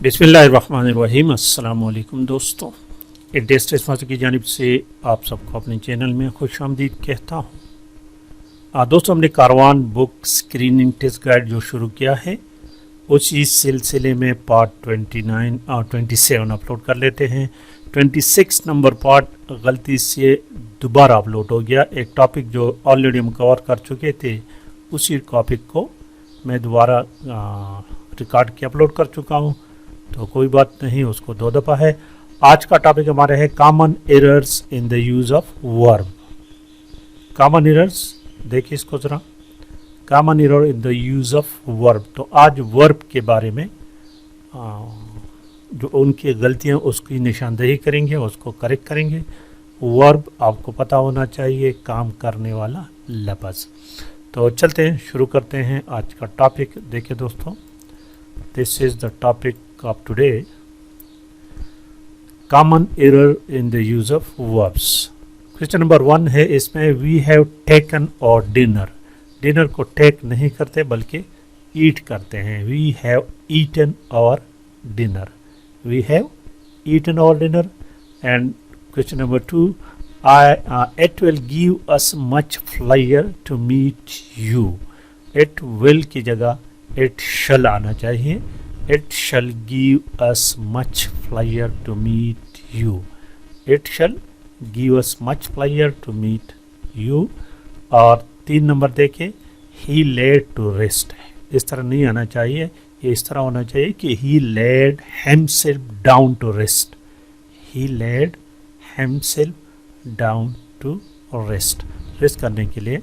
बिस्मिल्लाहिर्रहमानिर्रहीम। अस्सलाम वालेकुम दोस्तों, टेस्ट मास्टर की जानिब से आप सबको अपने चैनल में खुश आमदीद कहता हूँ। दोस्तों, हमने Karwan book screening test guide जो शुरू किया है उसी सिलसिले में पार्ट 29 और 27 अपलोड कर लेते हैं। 26 नंबर पार्ट गलती से दोबारा अपलोड हो गया। एक टॉपिक जो ऑलरेडी हम कवर कर चुके थे उसी टॉपिक को मैं दोबारा रिकॉर्ड के अपलोड कर चुका हूँ, तो कोई बात नहीं, उसको 2 दफ़ा है। आज का टॉपिक हमारा है common errors in the use of verb. Common errors देखिए इसको ज़रा, common error in the use of verb. तो आज वर्ब के बारे में जो उनकी गलतियां उसकी निशानदेही करेंगे, उसको करेक्ट करेंगे। वर्ब आपको पता होना चाहिए, काम करने वाला लफ्ज़। तो चलते हैं, शुरू करते हैं आज का टॉपिक। देखिए दोस्तों, this is the topic of today, common error in the use of verbs। Question number 1 है इसमें, we have taken और dinner। डिनर को टेक नहीं करते बल्कि ईट करते हैं। we have eaten और dinner, we have eaten और dinner। and question number 2, it will give us much pleasure to meet you। it will की जगह it shall आना चाहिए। It shall give us much pleasure to meet you। It shall give us much pleasure to meet you। और 3 number देखें, he laid to rest। इस तरह नहीं आना चाहिए, ये इस तरह होना चाहिए कि he laid himself down to rest। He laid himself down to rest, rest करने के लिए।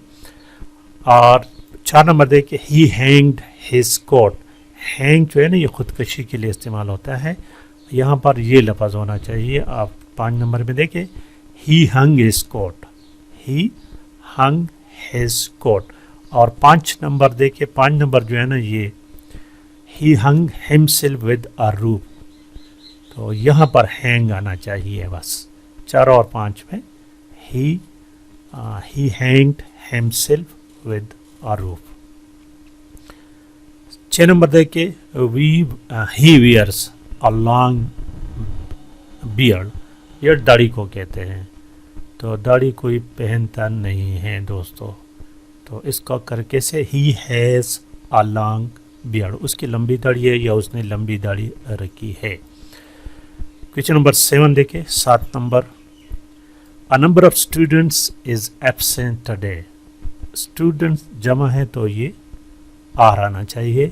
और 4 नंबर देखें, he hanged his coat। Hang जो है ना, ये ख़ुदकशी के लिए इस्तेमाल होता है, यहाँ पर ये लफ्ज़ होना चाहिए। आप 5 नंबर में देखें, ही हंग हिज कोट, ही हंग हिज कोट। और 5 नंबर देखें, 5 नंबर जो है ना, ये ही हंग हिमसेल्फ विद अ रूप। तो यहाँ पर हैंग आना चाहिए बस। 4 और 5 में he hanged himself with a rope. 6 number देखे, he wears a long beard. Beard दाढ़ी को कहते हैं, तो दाढ़ी कोई पहनता नहीं है दोस्तों। तो इसका करके से he has a long beard, उसकी लंबी दाढ़ी है या उसने लंबी दाढ़ी रखी है। क्वेश्चन नंबर 7 देखे, 7 number, a number of students is absent today. Students जमा है तो ये आर आना चाहिए।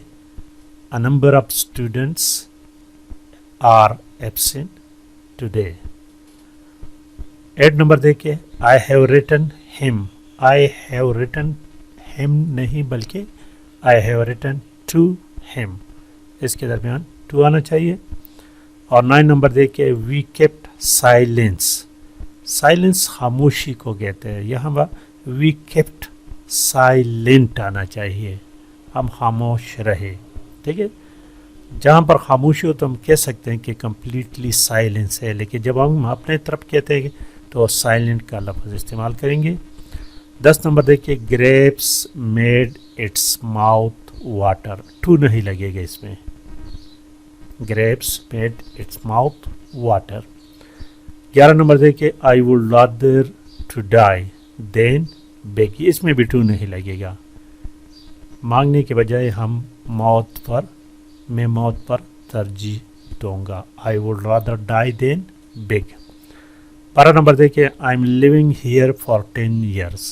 A number of students are absent today। 8 number देखिए, I have written him। I have written him नहीं बल्कि I have written to him, इसके दरमियान to आना चाहिए। और 9 नंबर देखिए, we kept silence। साइलेंस खामोशी को कहते हैं, यहाँ पर we kept silent आना चाहिए, हम खामोश रहे। ठीक है, जहाँ पर खामोशी हो तो हम कह सकते हैं कि कम्प्लीटली साइलेंस है, लेकिन जब हम अपने तरफ कहते हैं तो साइलेंट का लफ्ज़ इस्तेमाल करेंगे। 10 नंबर देखिए, grapes made its mouth water. To नहीं लगेगा इसमें, grapes made its mouth water. 11 number देखिए, I would rather to die than beg. इसमें भी टू नहीं लगेगा, मांगने के बजाय हम मैं मौत पर तरजीह दूंगा। I would rather die than beg. 12 number देखिए, I am living here for 10 years।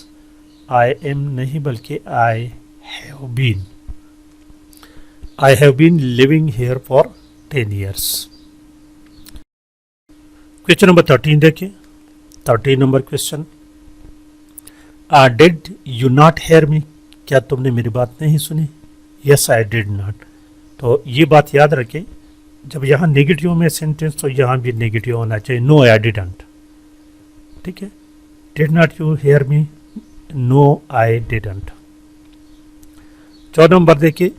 I am नहीं बल्कि I have been living here for 10 years। Question number 13 देखिए, 13 number question, did you not hear me. क्या तुमने मेरी बात नहीं सुनी। Yes I did not. तो ये बात याद रखें, जब यहाँ नेगेटिव में सेंटेंस तो यहाँ भी नेगेटिव होना चाहिए। No I didn't. ठीक है, did not you hear me, no I didn't. 14 number देखिए,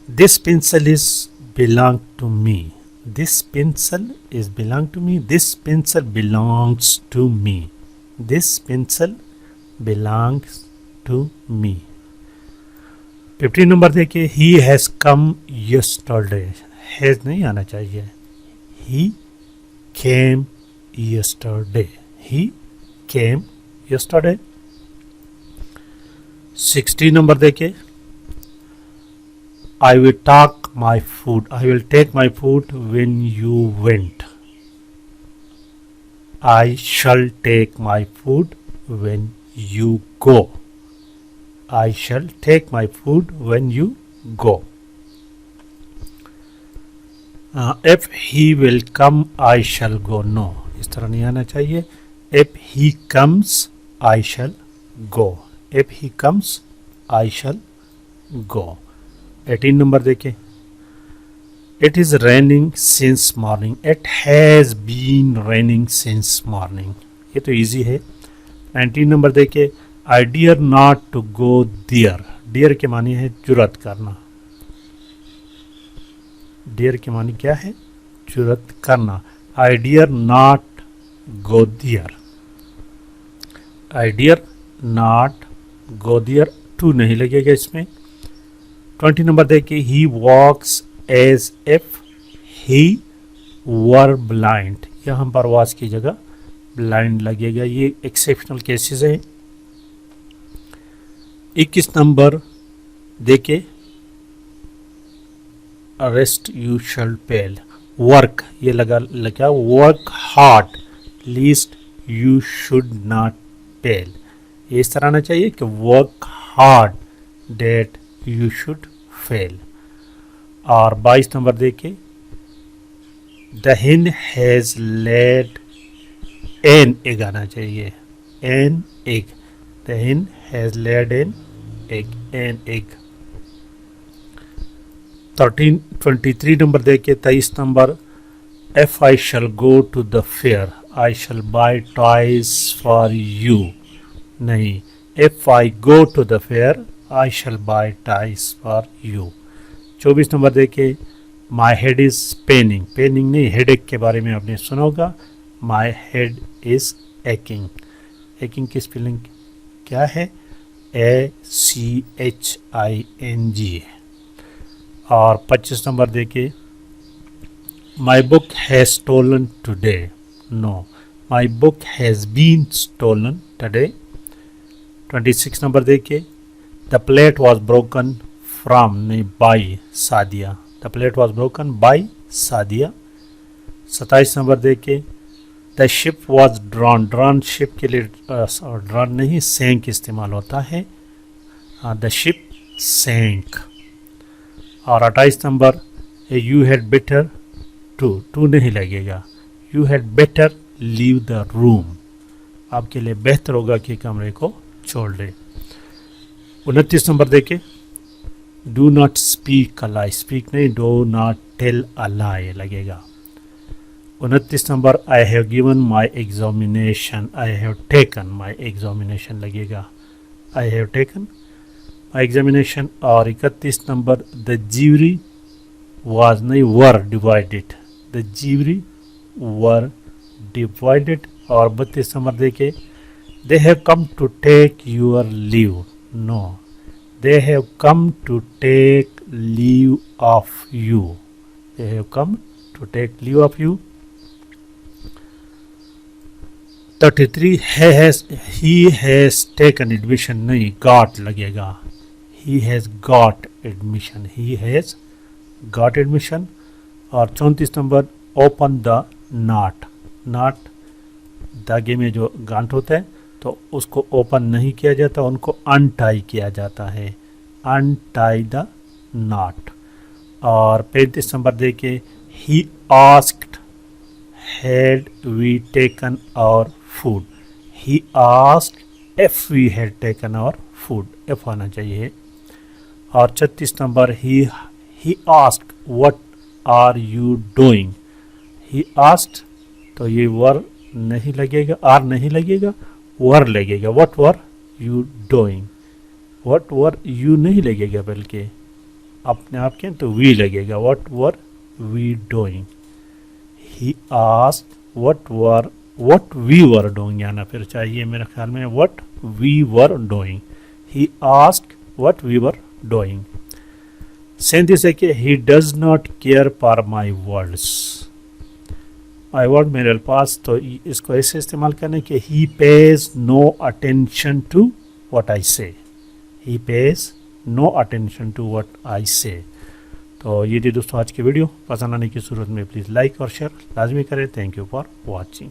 this pencil is belong to me. This pencil is belong to me, this pencil belongs to me, this pencil belongs to me. 15 number देखिए, he has come yesterday. Has नहीं आना चाहिए. He came yesterday. He came yesterday. 60 number देखिए. I will take my food when you went. I shall take my food when you go. I shall take my food when you go. If he will come, I shall go. No, इस तरह नहीं आना चाहिए. If he comes, I shall go. If he comes, I shall go. 18 number देखिए. It is raining since morning. It has been raining since morning. ये तो easy है. 19 number देखिए. I dare not to go there. Dare के मानी है जुर्रत करना. Dare के मानी क्या है? जुर्रत करना. I dare not go there. I dare not go there. To नहीं लगेगा इसमें. 20 नंबर देखिए. He walks as if he were blind. यहाँ पर was की जगह blind लगेगा. ये exceptional cases हैं. 21 नंबर देखिए. Rest you shall fail. Work ये लगा work hard least you should not fail. ये इस तरह आना चाहिए कि work hard that you should fail. और 22 नंबर देखिए. The hen has laid an egg आना चाहिए. An egg. The hen has laid an egg. An egg. 23 number देखिए. 23 number. If I shall go to the fair, I shall buy toys for you. नहीं. If I go to the fair, I shall buy toys for you. 24 number देखिए. My head is paining. Paining नहीं, headache के बारे में आपने सुना होगा. My head is aching. Aching की स्पेलिंग क्या है? ACHING. और 25 नंबर देखिए. My book has stolen today. No, my book has been stolen today. 26 number देखिए. The plate was broken from नहीं by Sadia. The plate was broken by Sadia. 27 number देखिए. The ship was drawn. Drawn ship के लिए drawn नहीं sank इस्तेमाल होता है. The ship sank. और 28 number. You had better to नहीं लगेगा. You had better leave the room. आपके लिए बेहतर होगा कि कमरे को छोड़ दे. 29 नंबर देखिए. Do not speak a lie. Speak नहीं, do not tell a lie लगेगा. 29 number. I have given my examination. I have taken my examination लगेगा. I have taken my examination. और 31 नंबर. द ज्यूरी वाज नहीं were divided. The jury were divided. और 32 नंबर देखिए. They have come to take your leave. No, they have come to take leave of you. They have come to take leave of you. 33. He has taken admission. नहीं, got लगेगा. He has got admission. He has got admission. और 34 number. open the knot. knot धागे में जो गांठ होता है तो उसको ओपन नहीं किया जाता, उनको अनटाई किया जाता है. Untie the knot. और 35 नंबर देखिए. He asked had we taken our food. He asked if we had taken our food. F आना चाहिए. और 36 नंबर. He asked what are you doing. He asked तो ये वर नहीं लगेगा, आर नहीं लगेगा, वर लगेगा. What were you doing. What were you नहीं लगेगा बल्कि अपने आप के तो वी लगेगा. What were we doing. He asked what we were doing आना फिर चाहिए मेरे ख्याल में. What we were doing. He asked what we were doing. 37 ہے کہ he does not care for my words. my word میرے الفاظ تو اس کو ایسے استعمال کرنے کہ he pays no attention to what I say. he pays no attention to what I say. تو یہ تھی دوستوں آج کی ویڈیو. پسند آنے کی صورت میں پلیز لائک اور شیئر لازمی کریں. Thank you for watching.